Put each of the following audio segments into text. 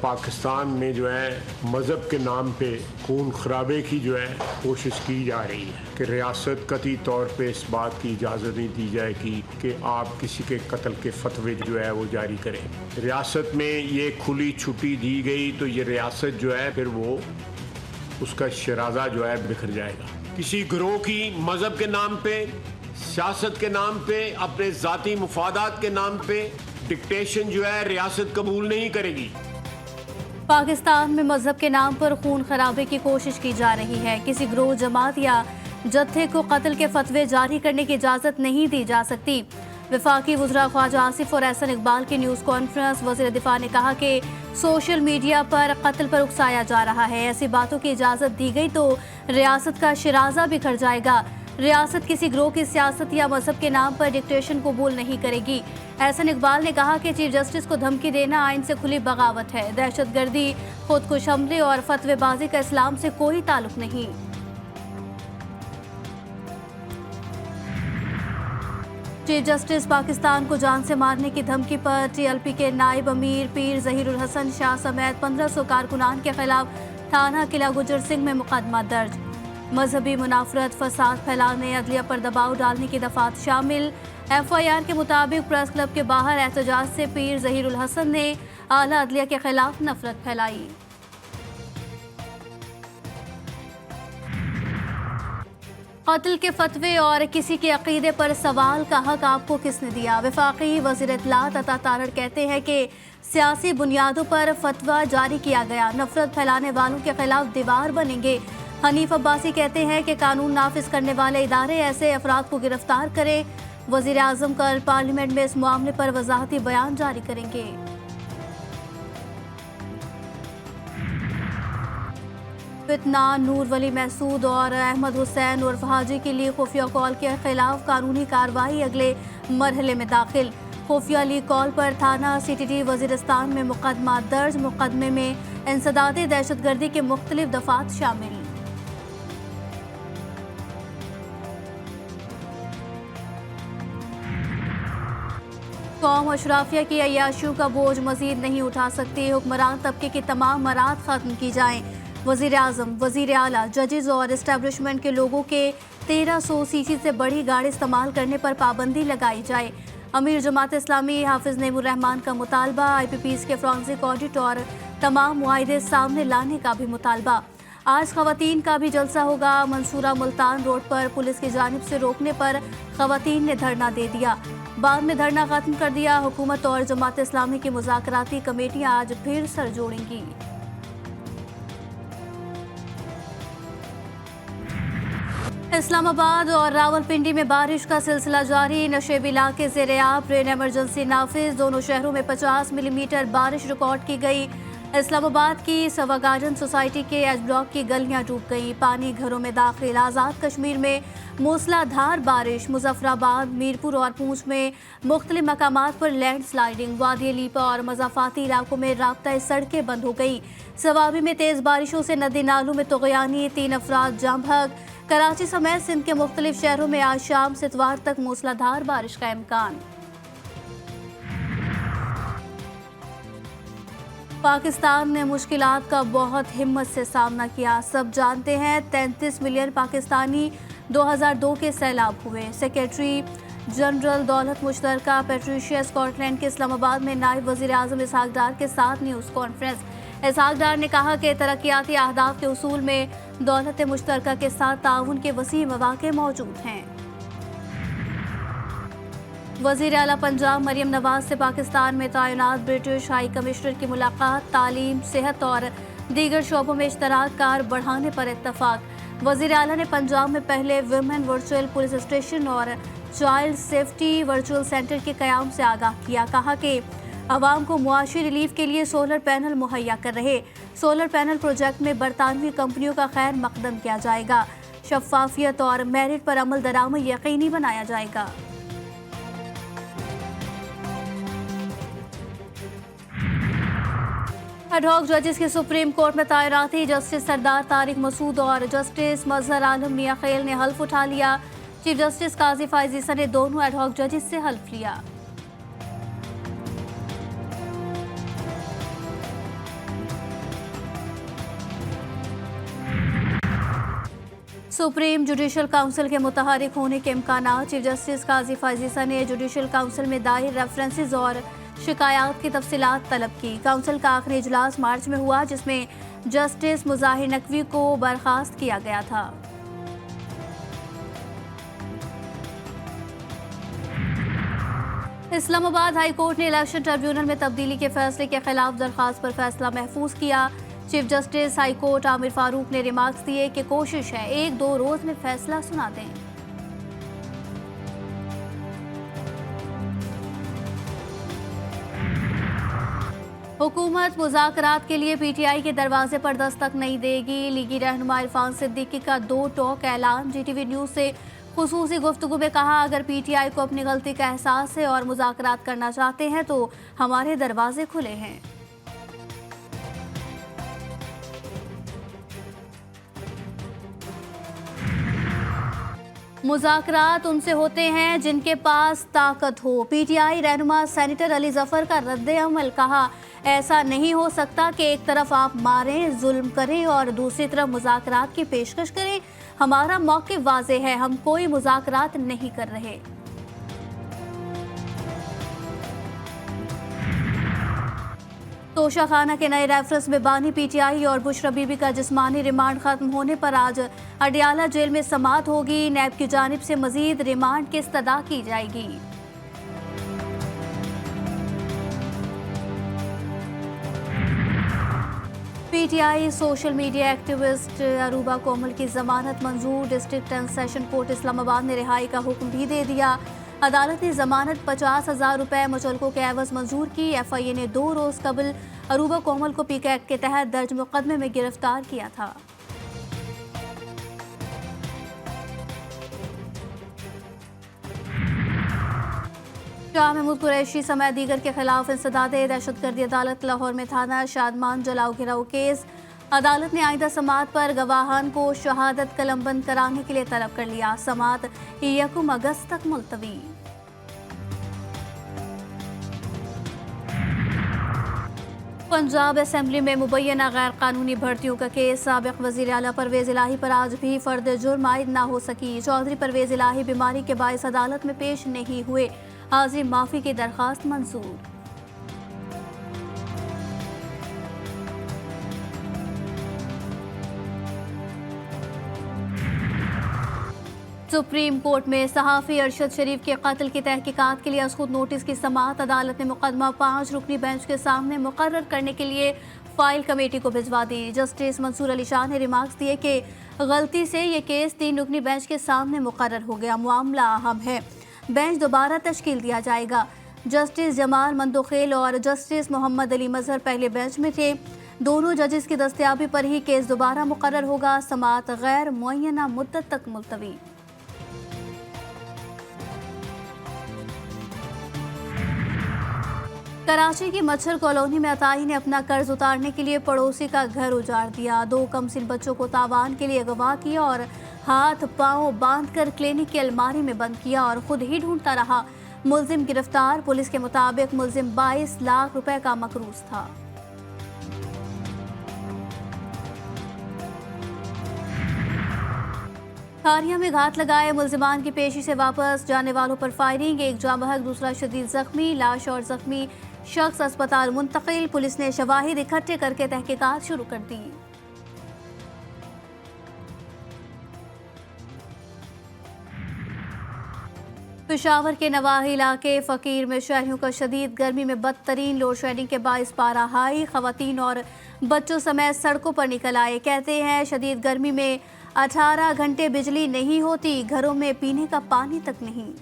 पाकिस्तान में जो है मज़हब के नाम पे खून खराबे की जो है कोशिश की जा रही है कि रियासत कतई तौर पे इस बात की इजाज़त नहीं दी जाएगी कि आप किसी के कत्ल के फतवे जो है वो जारी करें। रियासत में ये खुली छुट्टी दी गई तो ये रियासत जो है फिर वो उसका शराजा जो है बिखर जाएगा। किसी गिरोह की मज़हब के नाम पे, सियासत के नाम पे, अपने ज़ाती मुफादात के नाम पे डिक्टेशन जो है रियासत कबूल नहीं करेगी। पाकिस्तान में मजहब के नाम पर खून खराबे की कोशिश की जा रही है। किसी ग्रोह, जमात या जत्थे को कत्ल के फतवे जारी करने की इजाज़त नहीं दी जा सकती। वफाकी वज़रा ख्वाजा आसिफ और एहसन इकबाल की न्यूज़ कॉन्फ्रेंस। वज़ीर दिफा ने कहा कि सोशल मीडिया पर कत्ल पर उकसाया जा रहा है। ऐसी बातों की इजाज़त दी गई तो रियासत का शराजा बिखर जाएगा। रियासत किसी ग्रोह की सियासत या मजहब के नाम पर डिक्टेशन कबूल नहीं करेगी। एहसन इकबाल ने कहा कि चीफ जस्टिस को धमकी देना आइन से खुली बगावत है। दहशतगर्दी, खुदकुश हमले और फतवेबाजी का इस्लाम से कोई ताल्लुक नहीं। चीफ जस्टिस पाकिस्तान को जान से मारने की धमकी पर टीएलपी के नायब अमीर पीर ज़हीरुल हसन शाह समेत 1500 कारकुनान के खिलाफ थाना किला गुजर सिंह में मुकदमा दर्ज। मजहबी मुनाफरत, फसाद फैलाने, अदलिया पर दबाव डालने की दफात शामिल। एफआईआर के मुताबिक प्रेस क्लब के बाहर एहतजाज से पीर ज़हीरुल हसन ने आला अदलिया के खिलाफ नफरत फैलाई। कत्ल के फतवे और किसी के अकीदे पर सवाल का हक आपको किसने दिया? वफाकी वज़ीर इत्तलात अता तारड़ कहते हैं कि सियासी बुनियादों पर फतवा जारी किया गया, नफरत फैलाने वालों के खिलाफ दीवार बनेंगे। हनीफ अब्बासी कहते हैं कि कानून नाफिज करने वाले इदारे ऐसे अफराद को गिरफ्तार करें। वज़ीर आज़म कल पार्लियामेंट में इस मामले पर वजाहती बयान जारी करेंगे। फितना नूर वली महसूद और अहमद हुसैन उर्फ हाजी के लिए खुफिया कॉल के खिलाफ कानूनी कार्रवाई अगले मरहले में दाखिल। खुफिया लीक कॉल पर थाना सीटीटी वजीरिस्तान में मुकदमा दर्ज। मुकदमे में इंसदाद दहशतगर्दी के मुख्तलिफ दफात शामिल। कौम अशराफिया की अय्याशियों का बोझ मजीद नहीं उठा सकती। हुक्मरान तबके की तमाम मराद खत्म की जाएं। वज़ीर आज़म, वज़ीर आला, जजेस और इस्टेब्लिशमेंट के लोगों के 1300 सीसी से बड़ी गाड़ी इस्तेमाल करने पर पाबंदी लगाई जाए। अमीर जमात इस्लामी हाफिज नेमुर रहमान का मुतालबा। IPPs के फॉरेंसिक ऑडिट और तमाम मुआहिदे सामने लाने का भी मुतालबा। आज खवातीन का भी जलसा होगा। मंसूरा मुल्तान रोड पर पुलिस की जानिब से रोकने पर खवातीन ने धरना दे दिया, बाद में धरना खत्म कर दिया। हुकूमत और जमात इस्लामी की मुज़ाकराती कमेटियां आज फिर सर जोड़ेंगी। इस्लामाबाद और रावलपिंडी में बारिश का सिलसिला जारी। नशेब इलाके ज़ेर-ए-आब, रेन इमरजेंसी नाफिज। दोनों शहरों में 50 मिलीमीटर बारिश रिकॉर्ड की गई। इस्लामाबाद की सवा गार्डन सोसाइटी के एच ब्लॉक की गलियां डूब गई, पानी घरों में दाखिल। आज़ाद कश्मीर में मूसलाधार बारिश। मुजफ्फराबाद, मीरपुर और पूंछ में मुख्तलिफ मकामात पर लैंड स्लाइडिंग। वादी लीपा और मज़ाफ़ाती इलाकों में राब्ता सड़कें बंद हो गई। सवाबी में तेज़ बारिशों से नदी नालों में तुग़यानी, 3 अफराद जाम बहक। कराची समेत सिंध के मुख्तलिफ शहरों में आज शाम से इतवार तक मूसलाधार बारिश का इम्कान। पाकिस्तान ने मुश्किलात का बहुत हिम्मत से सामना किया। सब जानते हैं 33 मिलियन पाकिस्तानी 2002 के सैलाब हुए। सेक्रेटरी जनरल दौलत मुश्तरका पेट्रिशिया स्कॉटलैंड के इस्लामाबाद में नायब वज़ीर आज़म इसहाक डार के साथ न्यूज़ कॉन्फ्रेंस। इसहाक डार ने कहा कि तरक्याती अहदाफ के उसूल में दौलत मुश्तरका के साथ ताउन के वसी मौक़े मौजूद हैं। वज़ीर आला पंजाब मरियम नवाज से पाकिस्तान में तैनात ब्रिटिश हाई कमिश्नर की मुलाकात। तालीम, सेहत और दीगर शोबों में इश्तराक कार बढ़ाने पर इत्तफाक। वज़ीर आला ने पंजाब में पहले वुमेन वर्चुअल पुलिस स्टेशन और चाइल्ड सेफ्टी वर्चुअल सेंटर के क़याम से आगाह किया। कहा कि अवाम को मुआशी रिलीफ के लिए सोलर पैनल मुहैया कर रहे। सोलर पैनल प्रोजेक्ट में बरतानवी कंपनियों का खैर मकदम किया जाएगा। शफाफियत और मेरिट पर अमल दरामद यकीनी बनाया जाएगा। एडहॉक जजेस की सुप्रीम कोर्ट में तैनाती। जस्टिस सरदार तारिक मसूद और जस्टिस मजहर आलम मियां खेल ने हल्फ उठा लिया। चीफ जस्टिस काजी फाइज ईसा ने दोनों एडहॉक जजेस से हल्फ लिया। सुप्रीम जुडिशल काउंसिल के मुतहरिक होने के इम्कानात। चीफ जस्टिस काजी फायजीसा ने जुडिशल काउंसिल में दायर रेफरेंसेस और शिकायत की तफसीलात तलब की। काउंसिल का आखिरी इजलास मार्च में हुआ, जिसमें जस्टिस मुजाहिर नकवी को बर्खास्त किया गया था। इस्लामाबाद हाई कोर्ट ने इलेक्शन ट्रिब्यूनल में तब्दीली के फैसले के खिलाफ दरखास्त पर फैसला महफूज किया। Chief justice high court Aamir Farooq ने रिमार्क्स दिए कि कोशिश है 1-2 रोज में फैसला सुना दें। हुकूमत मुज़ाकरात के लिए पीटीआई के दरवाजे पर दस्तक नहीं देगी। लीगी रहनुमा इरफान सिद्दीकी का 2 टॉक ऐलान। जीटीवी न्यूज से खुसूसी गुफ्तगू में कहा, अगर पीटीआई को अपनी गलती का एहसास है और मुज़ाकरात करना चाहते हैं तो हमारे दरवाजे खुले हैं। मुज़ाकरात उनसे होते हैं जिनके पास ताकत हो। पीटीआई रहनुमा सेनेटर अली जफर का रद्द-ए-अमल। कहा, ऐसा नहीं हो सकता कि एक तरफ आप मारें, जुल्म करें और दूसरी तरफ मुज़ाकरात की पेशकश करें। हमारा मौक़िफ़ वाज़ेह है, हम कोई मुज़ाकरात नहीं कर रहे। तोशा खाना के नए रेफरेंस में बानी पीटीआई और बुशरा बीबी का जिस्मानी रिमांड खत्म होने पर आज अडियाला जेल में समाअत होगी। नैब की जानिब से मजीद रिमांड की इस्तदा की जाएगी। PTI social media activist Aruba Komal की जमानत मंजूर। District and session court Islamabad ने रिहाई का हुक्म भी दे दिया। अदालत ने जमानत 50,000 रुपए मुचलकों के एवज मंजूर की। एफआईए ने 2 रोज कबल अरूबा कोमल को पीके एक्ट के तहत दर्ज मुकदमे में गिरफ्तार किया था। शाह महमूद कुरैशी समेत दीगर के खिलाफ इंसदादे दहशतगर्दी अदालत लाहौर में थाना शादमान जलाओ गिराओ केस। अदालत ने आइंदा समाअत पर गवाहान को शहादत कलमबंद कराने के लिए तलब कर लिया। समाअत 1 अगस्त तक मुलतवी। पंजाब असेंबली में मुबैना गैर कानूनी भर्तियों का केस। साबिक वज़ीर आला परवेज़ इलाही पर आज भी फर्द जुर्म आयद ना हो सकी। चौधरी परवेज़ इलाही बीमारी के बायस अदालत में पेश नहीं हुए। हाजिर माफी की दरखास्त मंजूर। सुप्रीम कोर्ट में सहाफ़ी अरशद शरीफ के कत्ल की तहकीकात के लिए असखुद नोटिस की समाअत। अदालत ने मुकदमा 5 रुकनी बेंच के सामने मुकर्रर करने के लिए फाइल कमेटी को भिजवा दी। जस्टिस मंसूर अली शाह ने रिमार्क्स दिए कि गलती से ये केस 3 रुकनी बेंच के सामने मुकर्रर हो गया। मामला अहम है, बेंच दोबारा तश्कील दिया जाएगा। जस्टिस जमाल मंदोखेल और जस्टिस मोहम्मद अली मजहर पहले बेंच में थे। दोनों जजेस की दस्तयाबी पर ही केस दोबारा मुकर्रर होगा। समाअत गैर मुअय्यना मुद्दत तक मुलतवी। कराची की मच्छर कॉलोनी में अताई ने अपना कर्ज उतारने के लिए पड़ोसी का घर उजाड़ दिया। 2 कमसिन बच्चों को तावान के लिए अगवा किया और हाथ पांव बांधकर क्लिनिक की अलमारी में बंद किया और खुद ही ढूंढता रहा। मुलजिम गिरफ्तार। पुलिस के मुताबिक मुलजिम 22 लाख रुपए का मकरूज था। खारिया में घात लगाए मुलजिमान की पेशी से वापस जाने वालों पर फायरिंग। एक जाँ बहक, दूसरा शदीद जख्मी। लाश और जख्मी शख्स अस्पताल मुंतकिल। पुलिस ने शवाहिद इकट्ठे करके तहकीकात शुरू कर दी। पेशावर के नवाही इलाके फकीर में शहरियों का शदीद गर्मी में बदतरीन लोड शेडिंग के बाइस पारा हाई। खवातीन और बच्चों समेत सड़कों पर निकल आए। कहते हैं शदीद गर्मी में 18 घंटे बिजली नहीं होती, घरों में पीने का पानी तक नहीं।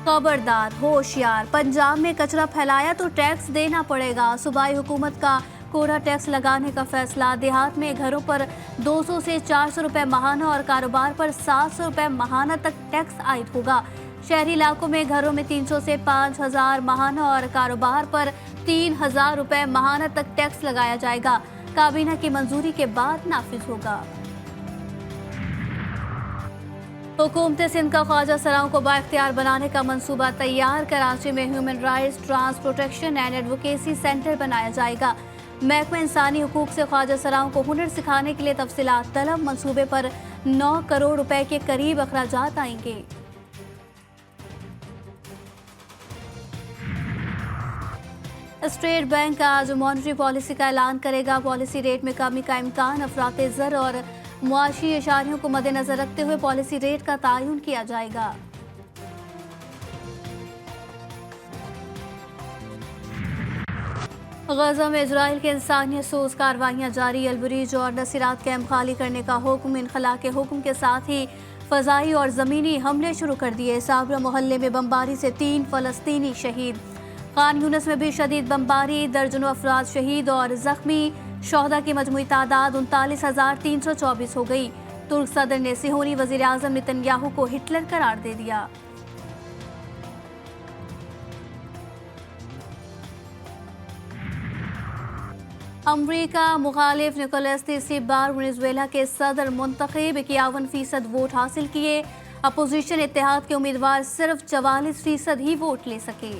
खबरदार, होशियार, पंजाब में कचरा फैलाया तो टैक्स देना पड़ेगा। सूबाई हुकूमत का कोरा टैक्स लगाने का फैसला। देहात में घरों पर 200 से 400 रुपए माहाना और कारोबार पर 700 रुपए माहाना तक टैक्स आयद होगा। शहरी इलाकों में घरों में 300 से 5,000 माहाना और कारोबार पर 3,000 रुपए माहाना तक टैक्स लगाया जाएगा। काबीना की मंजूरी के बाद नाफिज होगा। हुकूमत सिंध का ख्वाजा सराओं को बाख्तियार बनाने का मंसूबा तैयार। कराची में human rights trans protection and advocacy centre बनाया जाएगा। महकमा इंसानी हुकूक से ख्वाजा सराओं को हुनर सिखाने के लिए तफसीलात तलब। मंसूबे पर 9 करोड़ रुपए के करीब अखराजात आएंगे। स्टेट बैंक आज मॉनेटरी पॉलिसी का ऐलान करेगा। पॉलिसी रेट में कमी का इम्कान। अफराते ज़र और मुआशी इशारियों को मद्देनजर रखते हुए पॉलिसी रेट का तयन किया जाएगा। गजा में इजराइल के इंसानियत सोज कार्रवाइयाँ जारी। अलबरीज और नसीरात कैंप खाली करने का हुक्म। इनखला के हुक्म के साथ ही फजाई और ज़मीनी हमले शुरू कर दिए। साबरा मोहल्ले में बमबारी से 3 फ़लस्तीनी शहीद। खान यूनिस में भी शदीद बमबारी। दर्जनों अफराद शहीद और जख्मी। शोहदा की मजमूई तादाद 39,324 हो गई। तुर्क सदर ने सिहोनी वज़ीर आज़म नेतन्याहू को हिटलर करार दे दिया। अमरीका मुखालिफ निकोलस तीसरी बार वेनेजुएला के सदर मुंतखब। 51% वोट हासिल किए। अपोजिशन इत्तेहाद के उम्मीदवार सिर्फ 44% ही वोट ले सके।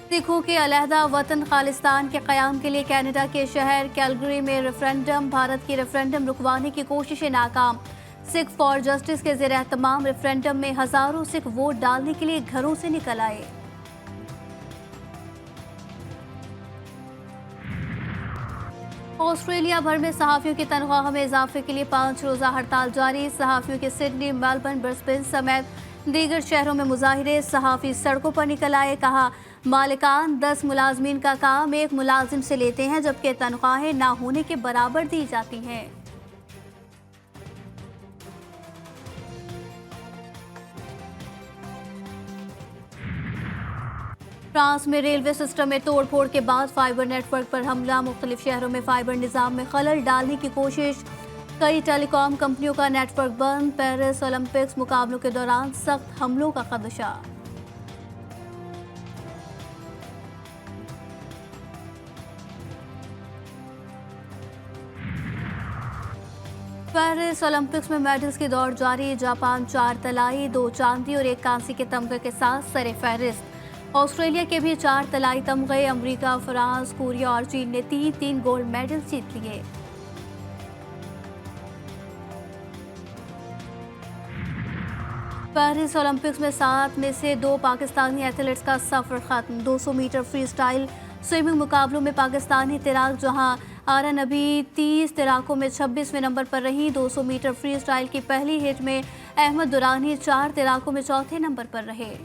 सिखों के अलहदा वतन खालिस्तान के क़याम के लिए कनाडा के शहर कैलगरी में रेफरेंडम। भारत की रेफरेंडम रुकवाने की कोशिशें नाकाम। सिख फॉर जस्टिस के ज़ेर एहतमाम रेफरेंडम में हजारों सिख वोट डालने के लिए घरों से निकल आए। ऑस्ट्रेलिया भर में सहाफ़ियों की तनख्वाह में इजाफे के लिए 5 रोज़ा हड़ताल जारी। सहाफ़ियों के सिडनी, मेलबर्न, ब्रिस्बेन समेत दीगर शहरों में मुजाहिरे। सहाफ़ी सड़कों पर निकल आए। कहा, मालिकान 10 मुलाजमीन का काम एक मुलाजिम से लेते हैं, जबकि तनख्वाहें ना होने के बराबर दी जाती हैं। फ्रांस में रेलवे सिस्टम में तोड़फोड़ के बाद फाइबर नेटवर्क पर हमला। मुख्तलिफ शहरों में फाइबर निज़ाम में खलल डालने की कोशिश। कई टेलीकॉम कंपनियों का नेटवर्क बंद। पेरिस ओलंपिक्स मुकाबलों के दौरान सख्त हमलों का खदशा। पेरिस ओलंपिक्स में मेडल्स की दौड़ जारी। जापान 4 तलाई, 2 चांदी और 1 कांसी के तमगे के साथ सरे फहरिस्त। ऑस्ट्रेलिया के भी 4 तलाई तमगे। अमेरिका, फ्रांस, कोरिया और चीन ने 3-3 गोल्ड मेडल जीत लिए। पेरिस ओलंपिक्स में 7 में से 2 पाकिस्तानी एथलीट्स का सफर खत्म। 200 मीटर फ्री स्टाइल स्विमिंग मुकाबलों में पाकिस्तानी तैराक जहां आरा नबी 30 तैराकों में 26वें नंबर पर रही। 200 मीटर फ्री स्टाइल की पहली हिट में अहमद दुरानी 4 तैराकों में चौथे नंबर पर रहे।